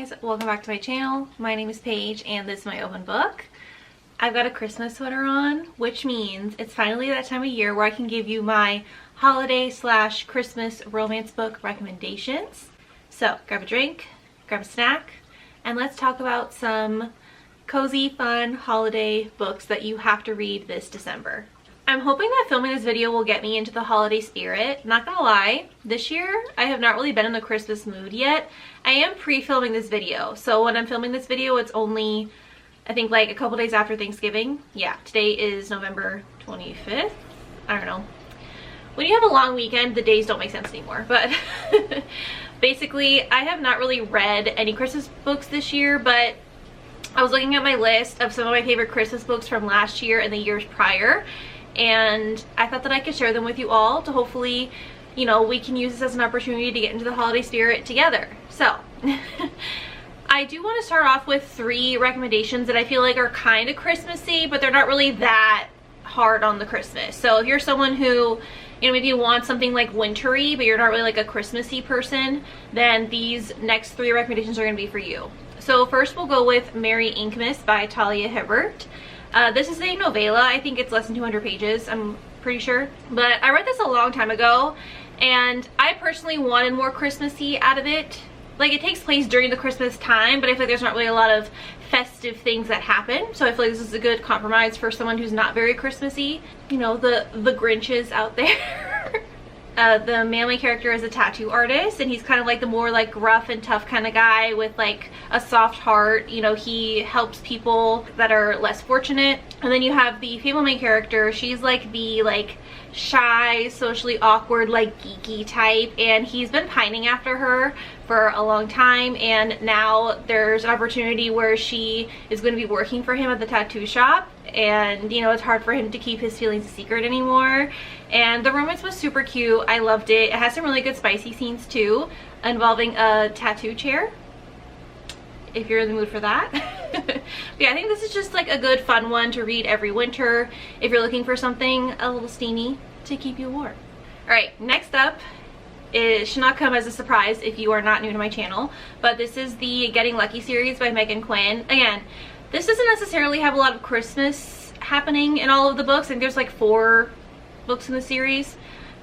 guys, welcome back to my channel. My name is Paige and this is my open book. I've got a Christmas sweater on, which means it's finally that time of year where I can give you my holiday / Christmas romance book recommendations. So grab a drink, grab a snack, and let's talk about some cozy, fun holiday books that you have to read this December. I'm hoping that filming this video will get me into the holiday spirit. Not gonna lie, this year I have not really been in the Christmas mood yet. I am pre-filming this video, so when I'm filming this video it's only, I think, like a couple days after Thanksgiving. Yeah, today is November 25th. I don't know. When you have a long weekend, the days don't make sense anymore, but basically I have not really read any Christmas books this year, but I was looking at my list of some of my favorite Christmas books from last year and the years prior, and I thought that I could share them with you all to hopefully, you know, we can use this as an opportunity to get into the holiday spirit together. So I do want to start off with 3 recommendations that I feel like are kind of Christmassy, but they're not really that hard on the Christmas. So if you're someone who, you know, maybe you want something like wintry, but you're not really like a Christmassy person, then these next 3 recommendations are going to be for you. So first we'll go with Merry Inkmas by Talia Hibbert. This is a novella. I think it's less than 200 pages, I'm pretty sure. But I read this a long time ago, and I personally wanted more Christmassy out of it. Like, it takes place during the Christmas time, but I feel like there's not really a lot of festive things that happen. So I feel like this is a good compromise for someone who's not very Christmassy. You know, the Grinches out there. The main character is a tattoo artist, and he's kind of like the more like rough and tough kind of guy with like a soft heart. You know, he helps people that are less fortunate. And then you have the female main character. She's like the shy, socially awkward, like geeky type, and he's been pining after her for a long time, and now there's an opportunity where she is going to be working for him at the tattoo shop, and you know, it's hard for him to keep his feelings a secret anymore. And the romance was super cute. I loved it. It has some really good spicy scenes too, involving a tattoo chair, if you're in the mood for that. But yeah, I think this is just like a good fun one to read every winter if you're looking for something a little steamy to keep you warm. Alright, next up, it should not come as a surprise if you are not new to my channel, but this is the Getting Lucky series by Megan Quinn. Again, this doesn't necessarily have a lot of Christmas happening in all of the books. I think there's like 4 books in the series,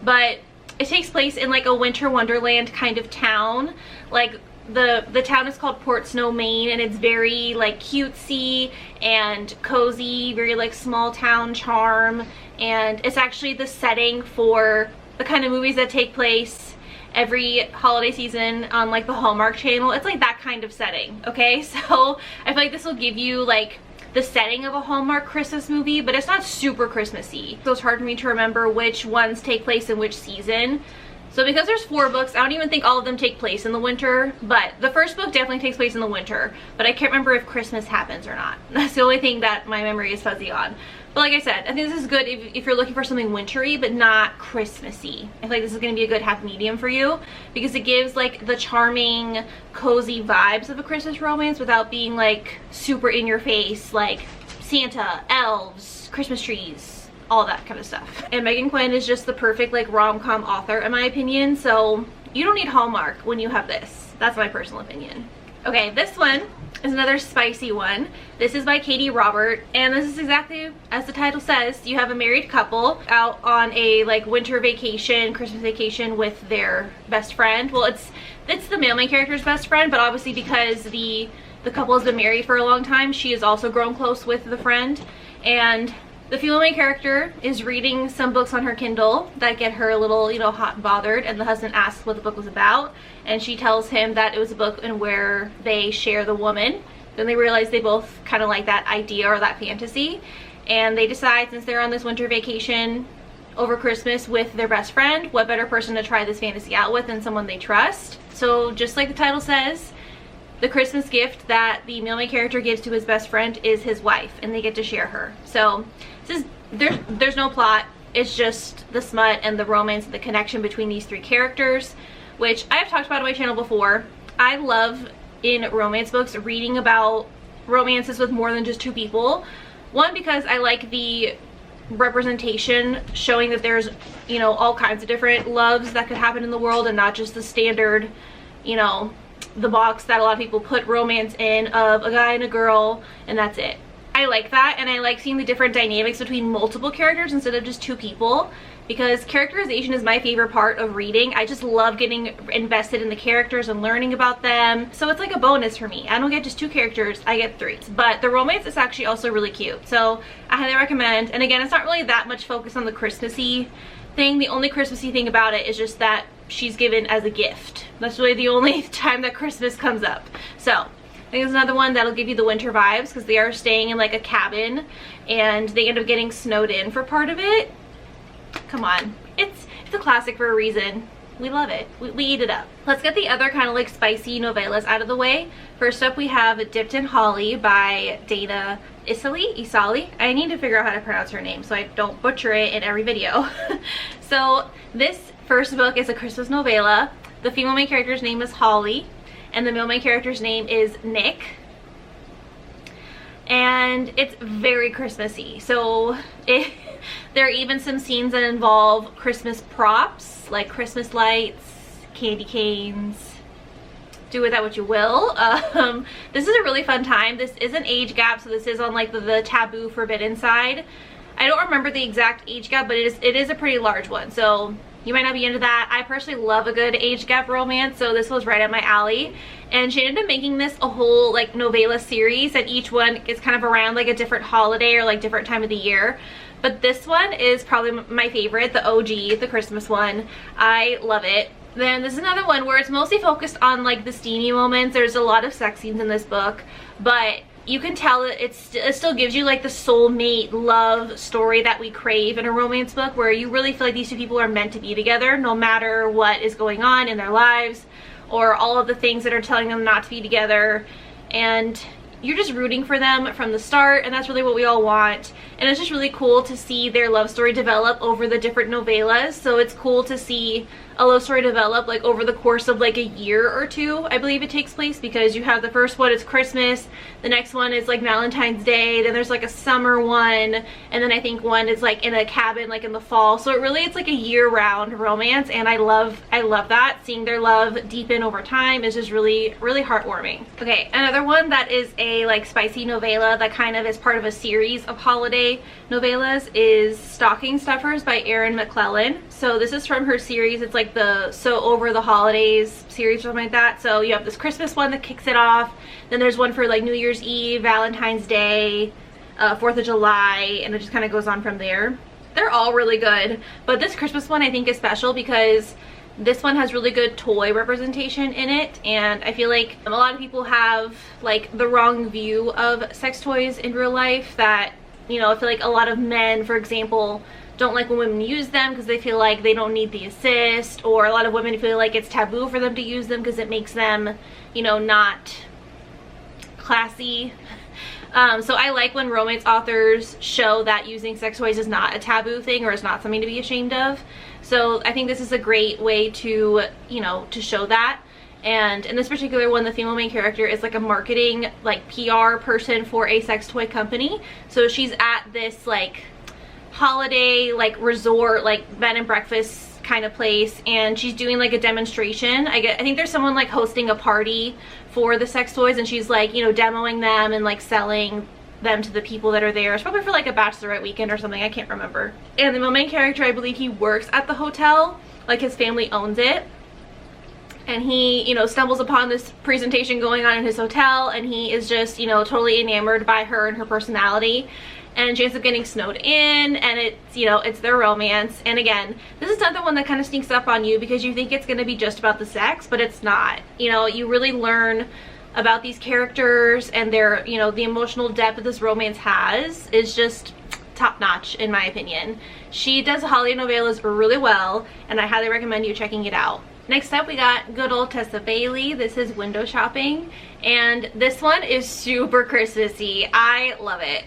but it takes place in like a winter wonderland kind of town. Like the town is called Port Snow, Maine, and it's very like cutesy and cozy, very like small town charm, and it's actually the setting for the kind of movies that take place every holiday season on like the Hallmark Channel. It's like that kind of setting, okay? So I feel like this will give you like the setting of a Hallmark Christmas movie, but it's not super Christmassy, so it's hard for me to remember which ones take place in which season. So because there's 4 books, I don't even think all of them take place in the winter, but the first book definitely takes place in the winter, but I can't remember if Christmas happens or not. That's the only thing that my memory is fuzzy on. But like I said, I think this is good if you're looking for something wintry but not Christmassy. I feel like this is going to be a good happy medium for you, because it gives like the charming, cozy vibes of a Christmas romance without being like super in your face, like Santa, elves, Christmas trees, all that kind of stuff. And Megan Quinn is just the perfect like rom-com author in my opinion, so you don't need Hallmark when you have this. That's my personal opinion. Okay, this one is another spicy one. This is by Katie Robert, and this is exactly as the title says. You have a married couple out on a like winter vacation, Christmas vacation with their best friend. Well, it's the male main character's best friend, but obviously because the couple has been married for a long time, she has also grown close with the friend. And the female main character is reading some books on her Kindle that get her a little, you know, hot and bothered, and the husband asks what the book was about, and she tells him that it was a book in where they share the woman. Then they realize they both kind of like that idea or that fantasy, and they decide, since they're on this winter vacation over Christmas with their best friend, what better person to try this fantasy out with than someone they trust. So just like the title says, the Christmas gift that the male main character gives to his best friend is his wife, and they get to share her. So this is, there's no plot. It's just the smut and the romance and the connection between these 3 characters, which I have talked about on my channel before. I love in romance books reading about romances with more than just 2 people. One, because I like the representation showing that there's, you know, all kinds of different loves that could happen in the world and not just the standard, you know, the box that a lot of people put romance in, of a guy and a girl and that's it. I like that, and I like seeing the different dynamics between multiple characters instead of just two people, because characterization is my favorite part of reading. I just love getting invested in the characters and learning about them. So it's like a bonus for me. I don't get just 2 characters, I get 3. But the romance is actually also really cute. So I highly recommend. And again, it's not really that much focus on the Christmassy thing. The only Christmassy thing about it is just that she's given as a gift. That's really the only time that Christmas comes up. So I think it's another one that'll give you the winter vibes, because they are staying in like a cabin and they end up getting snowed in for part of it. Come on, it's a classic for a reason. We love it. We eat it up. Let's get the other kind of like spicy novellas out of the way. First up, we have Dipped in Holly by Dana Isali. I need to figure out how to pronounce her name so I don't butcher it in every video. So this first book is a Christmas novella. The female main character's name is Holly, and the male main character's name is Nick. And it's very Christmassy. So there are even some scenes that involve Christmas props, like Christmas lights, candy canes. Do with that what you will. This is a really fun time. This is an age gap, so this is on like the taboo forbidden side. I don't remember the exact age gap, but it is a pretty large one. So you might not be into that. I personally love a good age gap romance, so this was right up my alley. And she ended up making this a whole like novella series, and each one is kind of around like a different holiday or like different time of the year. But this one is probably my favorite, the OG, the Christmas one. I love it. Then there's another one where it's mostly focused on like the steamy moments. There's a lot of sex scenes in this book, but you can tell that it still gives you like the soulmate love story that we crave in a romance book, where you really feel like these two people are meant to be together no matter what is going on in their lives or all of the things that are telling them not to be together. And you're just rooting for them from the start, and that's really what we all want. And it's just really cool to see their love story develop over the different novellas. So it's cool to see a love story develop like over the course of like a year or 2, I believe it takes place, because you have the first one is Christmas, the next one is like Valentine's Day, then there's like a summer one, and then I think one is like in a cabin like in the fall. So it's like a year-round romance, and I love that. Seeing their love deepen over time is just really heartwarming. Okay, another one that is a like spicy novella that kind of is part of a series of holiday novellas is Stocking Stuffers by Erin McClellan. So this is from her series. It's like the So Over the Holidays series or something like that. So you have this Christmas one that kicks it off, then there's one for like New Year's Eve, Valentine's Day, 4th of July, and it just kind of goes on from there. They're all really good, but this Christmas one I think is special because this one has really good toy representation in it, and I feel like a lot of people have like the wrong view of sex toys in real life. That, you know, I feel like a lot of men, for example, don't like when women use them because they feel like they don't need the assist, or a lot of women feel like it's taboo for them to use them because it makes them, you know, not classy. So I like when romance authors show that using sex toys is not a taboo thing or is not something to be ashamed of. So I think this is a great way to, you know, to show that. And in this particular one, the female main character is like a marketing, like PR person for a sex toy company. So she's at this like holiday like resort, like bed and breakfast kind of place, and she's doing like a demonstration. I think there's someone like hosting a party for the sex toys, and she's like, you know, demoing them and like selling them to the people that are there. It's probably for like a bachelorette weekend or something, I can't remember. And the main character, I believe he works at the hotel, like his family owns it, and he, you know, stumbles upon this presentation going on in his hotel, and he is just, you know, totally enamored by her and her personality. And she ends up getting snowed in, and it's, you know, it's their romance. And again, this is another one that kind of sneaks up on you because you think it's going to be just about the sex, but it's not. You know, you really learn about these characters, and their, you know, the emotional depth that this romance has is just top notch in my opinion. She does holiday novellas really well, and I highly recommend you checking it out. Next up, we got good old Tessa Bailey. This is Window Shopping, and this one is super Christmassy. I love it.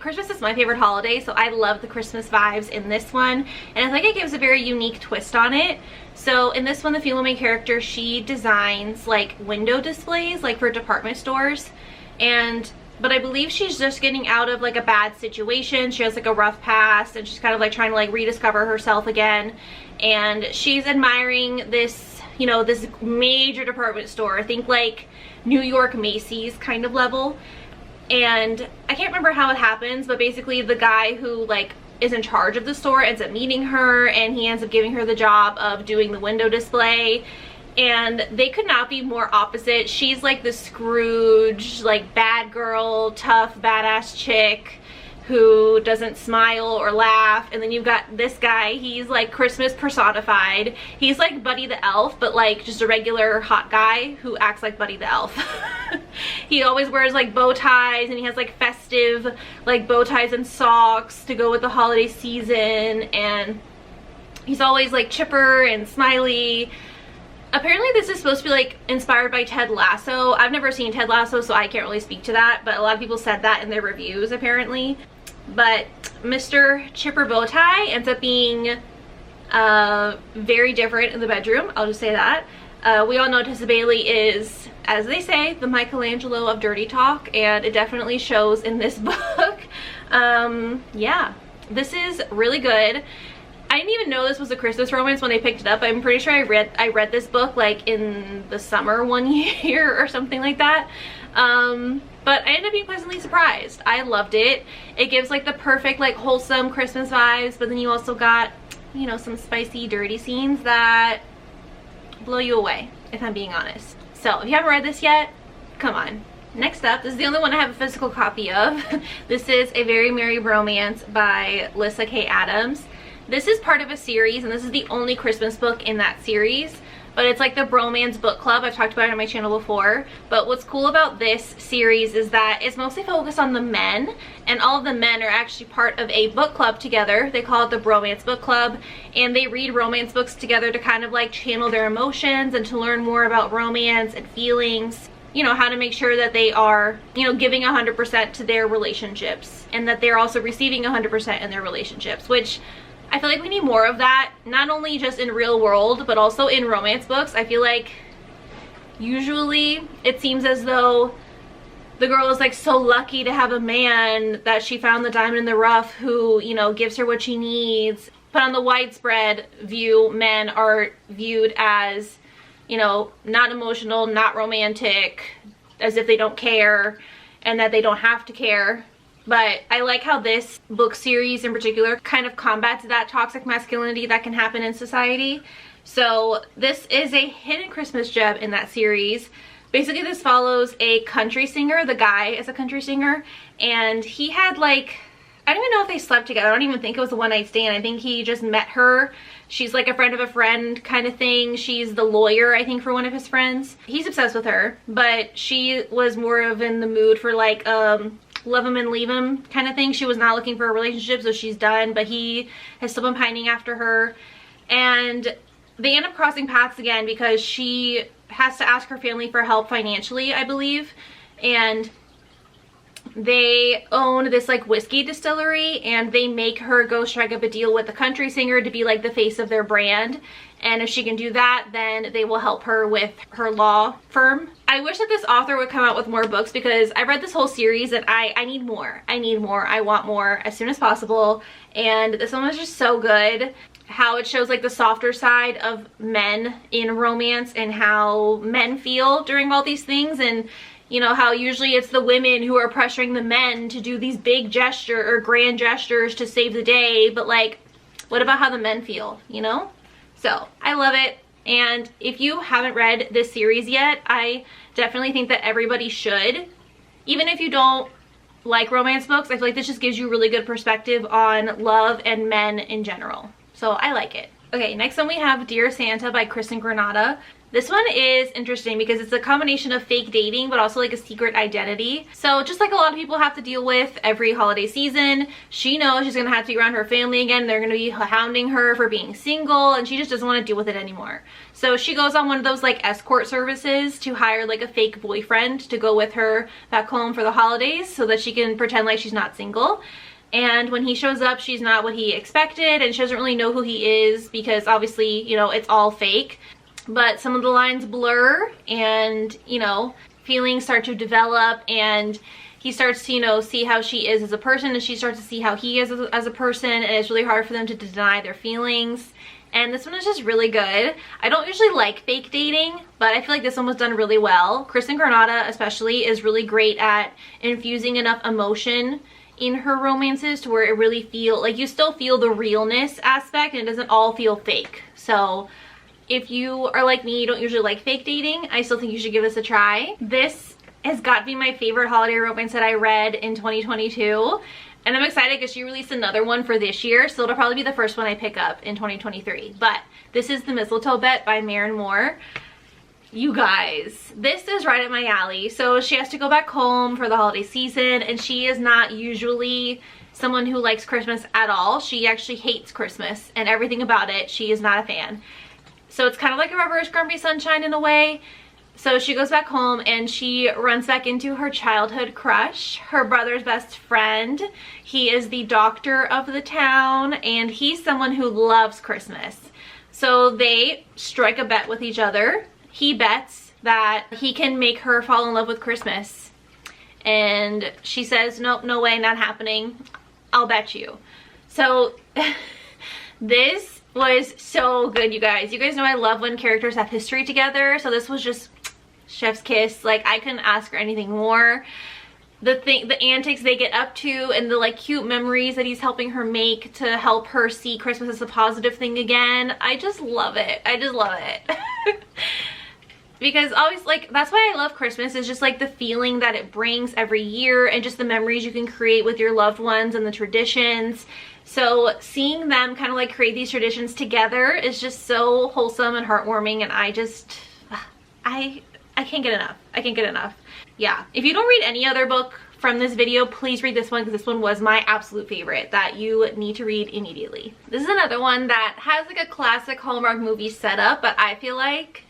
Christmas is my favorite holiday, so I love the Christmas vibes in this one, and I think it gives a very unique twist on it. So in this one, the female main character, she designs like window displays like for department stores, but I believe she's just getting out of like a bad situation. She has like a rough past, and she's kind of like trying to like rediscover herself again. And she's admiring this you know, this major department store. Think like New York Macy's kind of level. And I can't remember how it happens, but basically the guy who like is in charge of the store ends up meeting her, and he ends up giving her the job of doing the window display. And they could not be more opposite. She's like the Scrooge, like bad girl, tough, badass chick who doesn't smile or laugh. And then you've got this guy, he's like Christmas personified. He's like Buddy the Elf, but like just a regular hot guy who acts like Buddy the Elf. He always wears like bow ties, and he has like festive like bow ties and socks to go with the holiday season, and he's always like chipper and smiley. Apparently this is supposed to be like inspired by Ted Lasso. I've never seen Ted Lasso, so I can't really speak to that, but a lot of people said that in their reviews apparently. But Mr. Chipper Bowtie ends up being very different in the bedroom, I'll just say that. We all know Tessa Bailey is, as they say, the Michelangelo of dirty talk, and it definitely shows in this book. Yeah, this is really good. I didn't even know this was a Christmas romance when they picked it up. I'm pretty sure I read this book like in the summer one year or something like that. But I ended up being pleasantly surprised. I loved it. It gives like the perfect like wholesome Christmas vibes, but then you also got, you know, some spicy dirty scenes that blow you away, if I'm being honest. So if you haven't read this yet, come on. Next up, this is the only one I have a physical copy of. This is A Very Merry Bromance by Lyssa Kay Adams. This is part of a series, and this is the only Christmas book in that series, but it's like the bromance book club. I've talked about it on my channel before, but what's cool about this series is that it's mostly focused on the men, and all of the men are actually part of a book club together. They call it the Bromance Book Club, and they read romance books together to kind of like channel their emotions and to learn more about romance and feelings. You know, how to make sure that they are, you know, giving 100% to their relationships, and that they're also receiving 100% in their relationships, which I feel like we need more of that, not only just in real world, but also in romance books. I feel like usually it seems as though the girl is like so lucky to have a man that she found the diamond in the rough who, you know, gives her what she needs. But on the widespread view, men are viewed as, you know, not emotional, not romantic, as if they don't care and that they don't have to care. But I like how this book series in particular kind of combats that toxic masculinity that can happen in society. So this is a hidden Christmas gem in that series. Basically this follows a country singer. The guy is a country singer, and he had like, I don't even know if they slept together. I don't even think it was a one night stand. I think he just met her. She's like a friend of a friend kind of thing. She's the lawyer, I think, for one of his friends. He's obsessed with her, but she was more of in the mood for like love him and leave him kind of thing. She was not looking for a relationship, so she's done, but he has still been pining after her. And they end up crossing paths again because she has to ask her family for help financially, I believe. And they own this like whiskey distillery, and they make her go strike up a deal with the country singer to be like the face of their brand. And if she can do that, then they will help her with her law firm. I wish that this author would come out with more books, because I read this whole series and I need more. I need more. I want more as soon as possible. And this one was just so good. How it shows like the softer side of men in romance and how men feel during all these things, and you know how usually it's the women who are pressuring the men to do these big gesture or grand gestures to save the day, but like what about how the men feel, you know? So I love it. And if you haven't read this series yet, I definitely think that everybody should. Even if you don't like romance books, I feel like this just gives you really good perspective on love and men in general. So I like it. Okay, next one we have Dear Santa by Kristen Granada. This one is interesting because it's a combination of fake dating but also like a secret identity. So just like a lot of people have to deal with every holiday season, she knows she's gonna have to be around her family again. They're gonna be hounding her for being single, and she just doesn't want to deal with it anymore. So she goes on one of those like escort services to hire like a fake boyfriend to go with her back home for the holidays so that she can pretend like she's not single. And when he shows up, she's not what he expected, and she doesn't really know who he is because obviously, you know, it's all fake. But some of the lines blur, and you know, feelings start to develop, and he starts to, you know, see how she is as a person, and she starts to see how he is as a person, and it's really hard for them to deny their feelings. And this one is just really good. I don't usually like fake dating, but I feel like this one was done really well. Kristen Granada especially is really great at infusing enough emotion in her romances to where it really feel like you still feel the realness aspect and it doesn't all feel fake. So if you are like me, you don't usually like fake dating, I still think you should give this a try. This has got to be my favorite holiday romance that I read in 2022. And I'm excited because she released another one for this year, so it'll probably be the first one I pick up in 2023. But this is The Mistletoe Bet by Maren Moore. You guys, this is right up my alley. So she has to go back home for the holiday season, and she is not usually someone who likes Christmas at all. She actually hates Christmas and everything about it. She is not a fan. So it's kind of like a reverse Grumpy Sunshine in a way. So she goes back home and she runs back into her childhood crush, her brother's best friend. He is the doctor of the town, and he's someone who loves Christmas. So they strike a bet with each other. He bets that he can make her fall in love with Christmas. And she says, nope, no way, not happening. I'll bet you. So this was so good, you guys. You guys know I love when characters have history together. So this was just chef's kiss. Like, I couldn't ask for anything more. The antics they get up to, and the like cute memories that he's helping her make to help her see Christmas as a positive thing again. I just love it. I just love it. Because always, like, that's why I love Christmas, is just like the feeling that it brings every year, and just the memories you can create with your loved ones and the traditions. So seeing them kind of like create these traditions together is just so wholesome and heartwarming, and I just I can't get enough. I can't get enough. Yeah, if you don't read any other book from this video, please read this one, because this one was my absolute favorite that you need to read immediately. This is another one that has like a classic Hallmark movie setup, but I feel like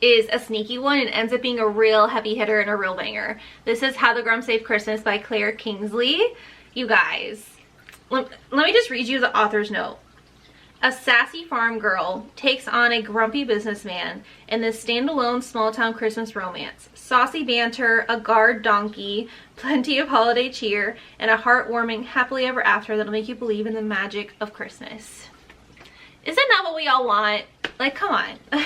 is a sneaky one and ends up being a real heavy hitter and a real banger. This is How the Grumps Saved Christmas by Claire Kingsley. You guys, let me just read you the author's note. A sassy farm girl takes on a grumpy businessman in this standalone small-town Christmas romance. Saucy banter, a guard donkey, plenty of holiday cheer, and a heartwarming happily ever after that'll make you believe in the magic of Christmas. Isn't that what we all want? Like, come on.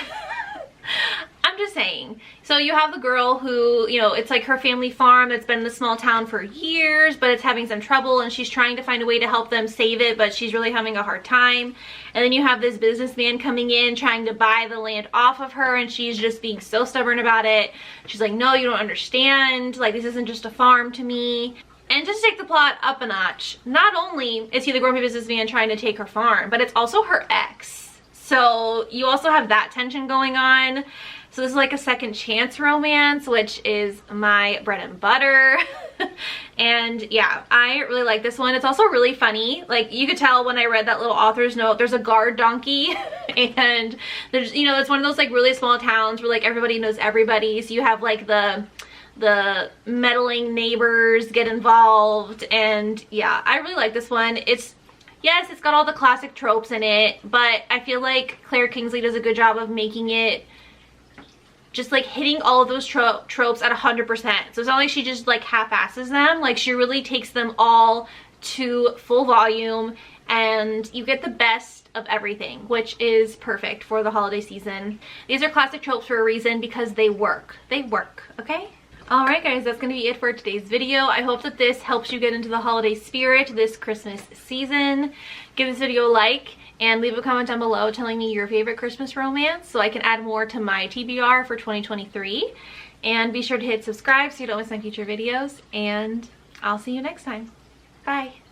I'm just saying. So you have the girl who, you know, it's like her family farm that's been in the small town for years, but it's having some trouble, and she's trying to find a way to help them save it, but she's really having a hard time. And then you have this businessman coming in trying to buy the land off of her, and she's just being so stubborn about it. She's like, no, you don't understand. Like, this isn't just a farm to me. And just to take the plot up a notch, not only is he the grumpy businessman trying to take her farm, but it's also her ex. So you also have that tension going on. So this is like a second chance romance, which is my bread and butter. And yeah, I really like this one. It's also really funny. Like, you could tell when I read that little author's note, there's a guard donkey. And there's, you know, it's one of those like really small towns where like everybody knows everybody. So you have like the meddling neighbors get involved. And yeah, I really like this one. Yes, it's got all the classic tropes in it, but I feel like Claire Kingsley does a good job of making it just like hitting all of those tropes at 100%. So it's not like she just like half-asses them. Like, she really takes them all to full volume, and you get the best of everything, which is perfect for the holiday season. These are classic tropes for a reason, because they work. They work, okay? Alright guys, that's going to be it for today's video. I hope that this helps you get into the holiday spirit this Christmas season. Give this video a like and leave a comment down below telling me your favorite Christmas romance so I can add more to my TBR for 2023. And be sure to hit subscribe so you don't miss my future videos, and I'll see you next time. Bye!